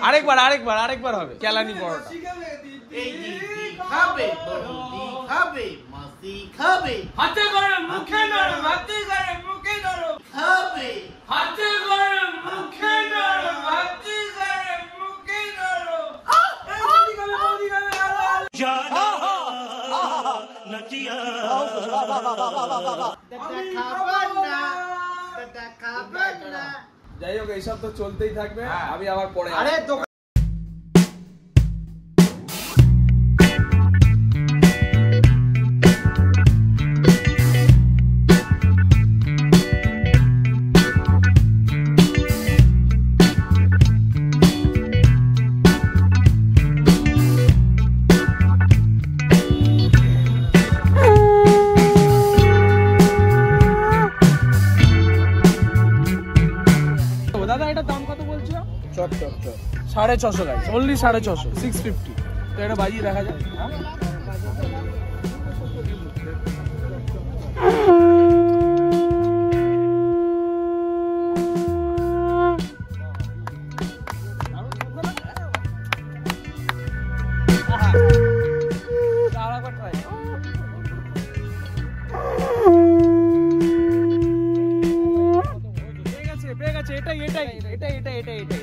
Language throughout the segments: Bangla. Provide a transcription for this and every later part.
আরেকবার আরেকবার আরেকবার হবে কেলানি পরোটা। খাবে বৌদি খাবে মাসি খাবে হাতে করে মুখে ধরো হাতে করে মুখে ধরো খাবে হাতে করে মুখে ধরো হাতে করে মুখে ধরো বৌদি খাবে বৌদি খাবে জানা নচিয়া যাই হোক এইসব তো চলতেই থাকবে। আমি আবার পরে দাদা এটা দাম কত বলছো? চট 650 গাইস, only 650, 650। তো এটা বাজিয়ে দেখা যায়।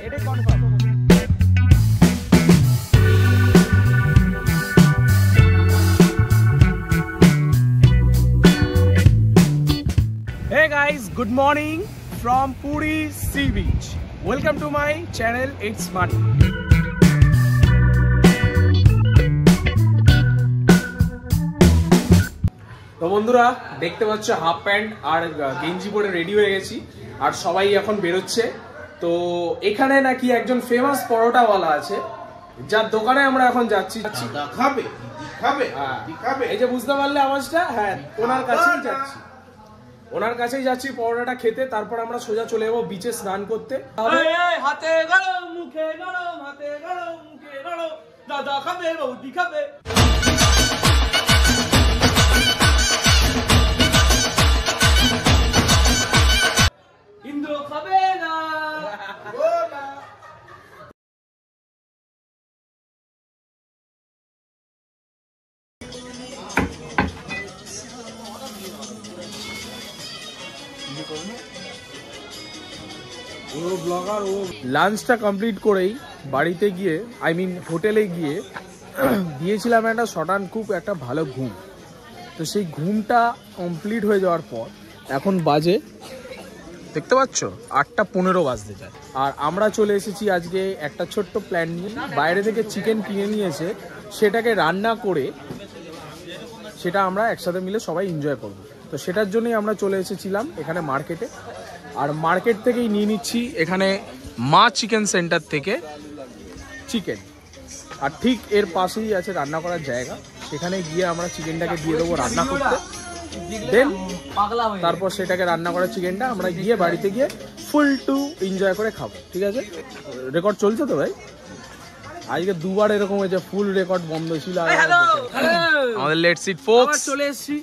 এটাই confirm. Hey guys, good morning from Puri Sea Beach. Welcome to my channel, It's Money. তো বন্ধুরা দেখতে পাচ্ছ হাফ প্যান্ট আর গেঞ্জি পরে রেডি হয়ে গেছি আর সবাই এখন বেরোচ্ছে। তো এখানে নাকি একজন ফেমাস পরোটাওয়ালা আছে যার দোকানে আমরা এখন যাচ্ছি। খাবে খাবে খাবে এই যে বুঝতে পারলে আওয়াজটা, হ্যাঁ ওনার কাছেই যাচ্ছি, ওনার কাছেই যাচ্ছি পরোটাটা খেতে। তারপর আমরা সোজা চলে যাবো বিচে স্নান করতে। হাতে গরম মুখে গরম হাতে গরম মুখে গরম দাদা খাবে বৌদি খাবে। ইন্দ্র খাবে না লাঞ্চটা কমপ্লিট করেই বাড়িতে গিয়ে হোটেলে গিয়ে দিয়েছিলাম একটা শটান খুব একটা ভালো ঘুম। তো সেই ঘুমটা কমপ্লিট হয়ে যাওয়ার পর এখন বাজে দেখতে পাচ্ছ 8:15 বাজতে যায়। আর আমরা চলে এসেছি আজকে একটা ছোট্ট প্ল্যান নিয়ে। বাইরে থেকে চিকেন কিনে নিয়েছে, সেটাকে রান্না করে সেটা আমরা একসাথে মিলে সবাই এনজয় করব। তো সেটার জন্যই আমরা চলে এসেছিলাম এখানে মার্কেটে। আর মার্কেট থেকেই নিয়ে নিচ্ছি এখানে মা চিকেন সেন্টার থেকে চিকেন। আর ঠিক এর পাশেই আছে রান্না করার জায়গা, সেখানে গিয়ে আমরা চিকেনটাকে দিয়ে দেবো রান্না করতে। দেন তারপর সেটাকে রান্না করা চিকেনটা আমরা গিয়ে বাড়িতে গিয়ে ফুল টু এনজয় করে খাবো। ঠিক আছে, রেকর্ড চলছে তো ভাই? আজকে দুবার এরকম হয়েছে, ফুল রেকর্ড বন্ধ ছিল। আমাদের লেটস ইট ফোকস চলে এসেছি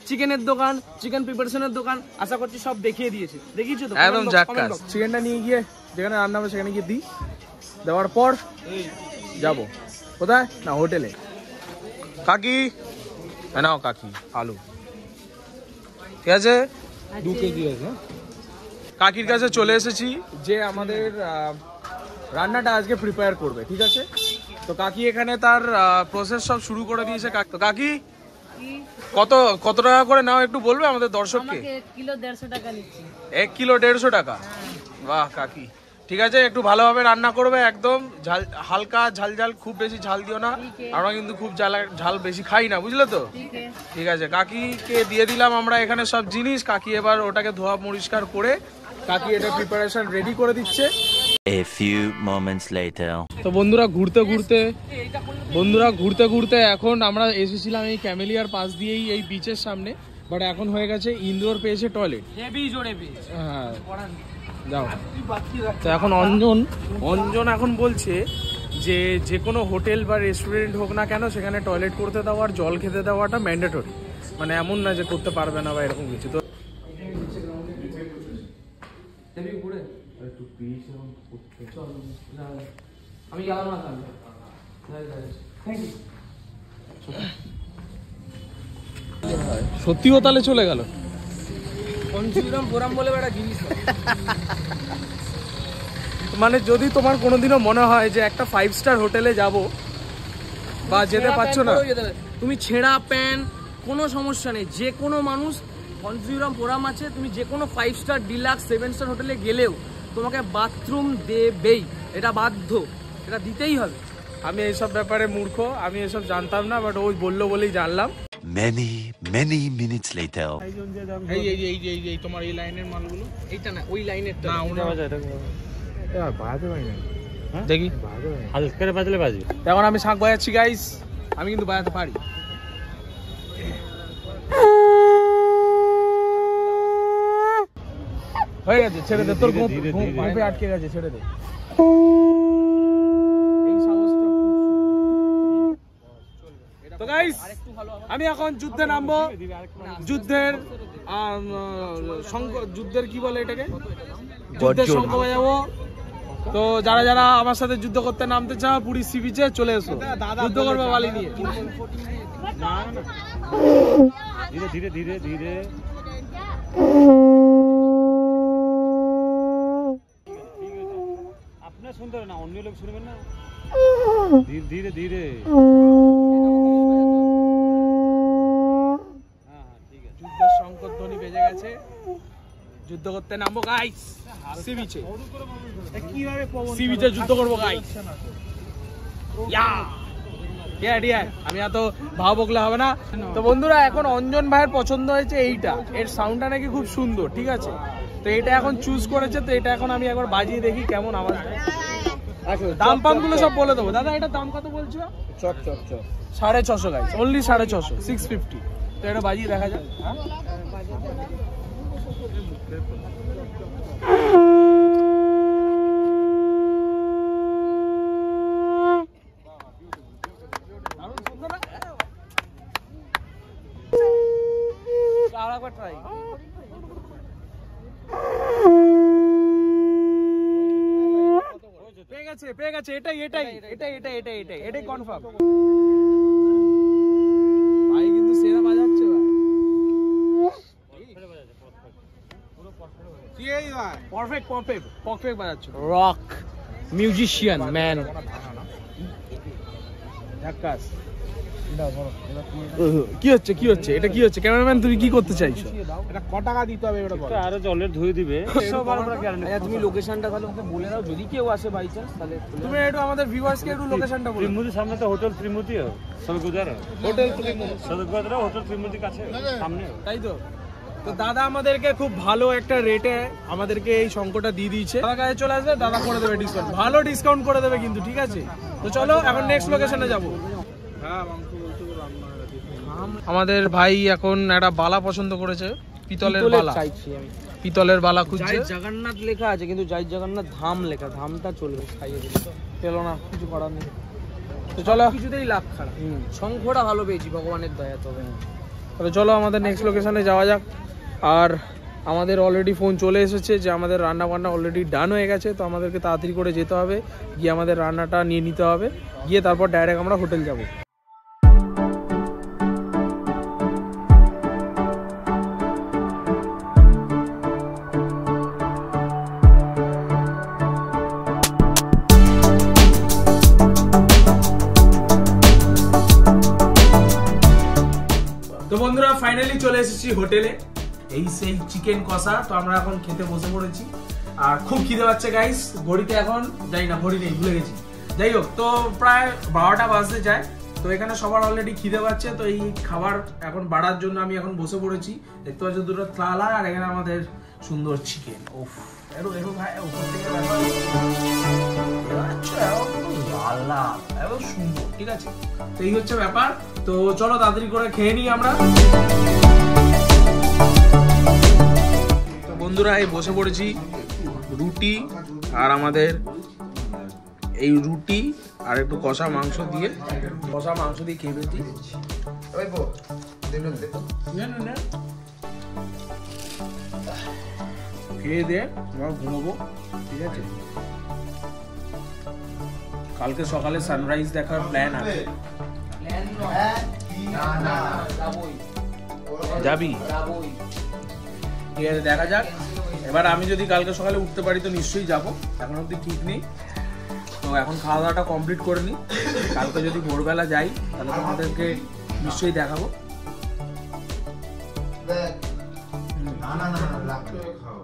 চিকেনের দোকান, চিকেন প্রিপারেশনের দোকান। আশা করছি সব দেখিয়ে দিয়েছে, দেখিয়েছো তো? একদম জাক্কাস। চিকেনটা নিয়ে গিয়ে যেখানে রান্না হবে সেখানে গিয়ে দিই, দেওয়ার পর যাব কোথায় না হোটেলে। কাকি নাও কাকি আলু, ঠিক আছে 2 কেজি আছে। কাকির কাছে চলে এসেছি যে আমাদের রান্নাটা আজকে প্রিপেয়ার করবে। ঠিক আছে, তো কাকি এখানে তার প্রসেস সব শুরু করে দিয়েছে। তো কাকি কত টাকা করে নাও একটু বলবে আমাদের দর্শককে? 1 কিলো 150 টাকা নিচ্ছি। 1 কিলো 150 টাকা? বাহ কাকি, ঠিক আছে একটু ভালোভাবে রান্না করবে, একদম ঝাল হালকা ঝাল ঝাল, খুব বেশি ঝাল দিও না। আমরা কিন্তু খুব ঝাল বেশি খাই না, বুঝলে তো? ঠিক আছে, কাকিকে দিয়ে দিলাম আমরা এখানে সব জিনিস। কাকি এবার ওটাকে ধোয়া পরিষ্কার করে কাকি এটা প্রিপারেশন রেডি করে দিচ্ছে। A few moments later. তো বন্ধুরা ঘুরতে ঘুরতে এখন আমরা এসেছিলাম এই ক্যামেলিয়ার পাশ দিয়েই এই বিচের সামনে, বাট এখন হয়ে গেছে ইন্দ্রর পেয়েছে টয়লেট। হ্যাঁ যাও। তো এখন অঞ্জন এখন বলছে যে কোনো হোটেল বা রেস্টুরেন্ট হোক না কেন সেখানে টয়লেট করতে দেওয়া আর জল খেতে দেওয়াটা ম্যান্ডেটরি, মানে এমন না যে করতে পারবে না বা এরকম কিছু। তো আমি গেলাম না তাহলে। Thank you. সত্যি ও তাহলে চলে গেল। বলে বেটা জিনিস মানে যদি তোমার কোনোদিনও মনে হয় যে একটা 5 স্টার হোটেলে যাব বা যেতে পারছো না, তুমি ছেঁড়া প্যান্ট কোনো সমস্যা নেই, যে কোনো মানুষ কনজিউরাম আছে, তুমি যে কোনো 5 স্টার ডিলাক্স 7 স্টার হোটেলে গেলেও তোমাকে বাথরুম দেবেই, এটা বাধ্য, এটা দিতেই হবে। আমি এইসব ব্যাপারে মূর্খ, আমি এসব জানতাম না, বাট ওই বললো বলেই জানলাম। Many minutes later. এই তোমার এই লাইনের মালগুলো, এইটা না ওই লাইনের না, বাজাতে পারি না দেখি, হালকা করে বাজলে বাজবে। এখন আমি শাঁখ বাজাচ্ছি গাইস, আমি কিন্তু বাজাতে পারি। হয়ে গেছে, ছেড়ে দে, তোর ঘুমে আটকে গেছে, ছেড়ে দে। তো গাইস আমি এখন যুদ্ধে নামবো, যুদ্ধের কি বলে এটাকে, যুদ্ধের শঙ্খ বাজাবো। তো যারা যারা আমার সাথে যুদ্ধ করতে নামতে চাও পুরী সি বিচে চলে এসো, যুদ্ধ করবে বালি নিয়ে। ধীরে ধীরে ধীরে ধীরে আপনার শুনতে হবে না, অন্য লোক শুনবেন না, ধীরে ধীরে। যুদ্ধের সংকট ধ্বনি বেজে গেছে, যুদ্ধ করতে নামবো গাইস সি বিচে। কিভাবে সি বিচে যুদ্ধ করবো গাইস, আমি এত ভাব বকলে হবে না। তো বন্ধুরা এখন অঞ্জন ভাইয়ের পছন্দ হয়েছে এইটা, এর সাউন্ডটা নাকি খুব সুন্দর, ঠিক আছে, তো এটা এখন চুজ করেছে, তো এটা এখন আমি একবার বাজিয়ে দেখি কেমন আওয়াজ। দাম পাম গুলো সব বলে দেবো। দাদা এটা দাম কত বলছো? 650 গাইস, অনলি 650, 650। তো এটা বাজিয়ে দেখা যাক। পেয়ে গেছে, এটাই কনফার্ম। ভাই কিন্তু সেরা বাজাচ্ছে ভাই, পারফেক্ট বাজাচ্ছে। রক মিউজিশিয়ান ম্যান, ঝাক্কাস। কি হচ্ছে এটা কি হচ্ছে? ক্যামেরাম্যান তুমি কি করতে চাইছো? এটা ক টাকা দিতে হবে? এটা আরো জলের ধুয়ে দিবে। তুমি লোকেশনটা তাহলে ওকে বলে দাও, যদি কেউ আসে বাই চান্স, তাহলে তুমি একটু আমাদের ভিউয়ার্সকে একটু লোকেশনটা বলো। ত্রিমূর্তির সামনে তো hotel Trimurti, সদগুদার hotel Trimurti, সদগুদার hotel ত্রিমূর্তির কাছে সামনে, তাই তো। তো দাদা আমাদেরকে খুব ভালো একটা রেটে আমাদেরকে এই শঙ্কটা দিয়ে দিয়েছে। দাদা কাছে চলে আসবে, দাদা করে দেবে ডিসকাউন্ট, ভালো ডিসকাউন্ট করে দেবে কিন্তু, ঠিক আছে। তো চলো এখন নেক্সট লোকেশনে যাবো। আমাদের ভাই এখন একটা বালা পছন্দ করেছে, পিতলের বালা চাইছি আমি, পিতলের বালা খুঁজছে। জগন্নাথ লেখা আছে কিন্তু জয় জগন্নাথ ধাম লেখা, ধামটা চলবে, খাইয়ে দিল পেলো না, কিছু করার নেই। তো চলো, কিছুতেই লাভ খারাপ, শঙ্খটা ভালো পেয়েছি ভগবানের দয়া। তবে চলো আমাদের নেক্সট লোকেশনে যাওয়া যাক। আর আমাদের অলরেডি ফোন চলে এসেছে যে আমাদের রান্না বান্না অলরেডি ডান হয়ে গেছে, তো আমাদেরকে তাড়াতাড়ি করে যেতে হবে, গিয়ে আমাদের রান্নাটা নিয়ে নিতে হবে, গিয়ে তারপর ডাইরেক্ট আমরা হোটেল যাব। তো বন্ধুরা ফাইনালি চলে এসেছি হোটেলে, এই সেই চিকেন কষা। তো আমরা এখন খেতে বসে পড়েছি, আর খুব খিদে পাচ্ছে গাইস। ঘড়িতে এখন যাই না, ঘড়ি নেই, ভুলে গেছি। যাই হোক, তো প্রায় 12টা বাজতে যায়। তো এখানে সবার অলরেডি খিদে পাচ্ছে, তো এই খাবার এখন বাড়ার জন্য আমি এখন বসে পড়েছি। দেখতে পাচ্ছ দুটো থালা, আর এখানে আমাদের সুন্দর চিকেন। ওফ, দেখো ভাই, উপর থেকে সুন্দর, ঠিক আছে। তো এই হচ্ছে ব্যাপার। তো চলো তাড়াতাড়ি করে খেয়ে নিই আমরা। তো বন্ধুরা এই বসে পড়েছি, রুটি আর আমাদের এই রুটি আর একটু কষা মাংস দিয়ে খেয়ে পেয়েছি। খেয়ে দিয়ে আমরা ঘুমাবো, ঠিক আছে। কালকে সকালে সানরাইজ দেখার প্ল্যান আছে। যাবি? ঠিক আছে, দেখা যাক। এবার আমি যদি কালকে সকালে উঠতে পারি তো নিশ্চয়ই যাব, এখন অবধি ঠিক নেই। তো এখন খাওয়া দাওয়াটা কমপ্লিট করে নিই, কালকে যদি ভোরবেলা যাই তাহলে তোমাদেরকে নিশ্চয়ই দেখাবো। না না না, লাগবে খাও।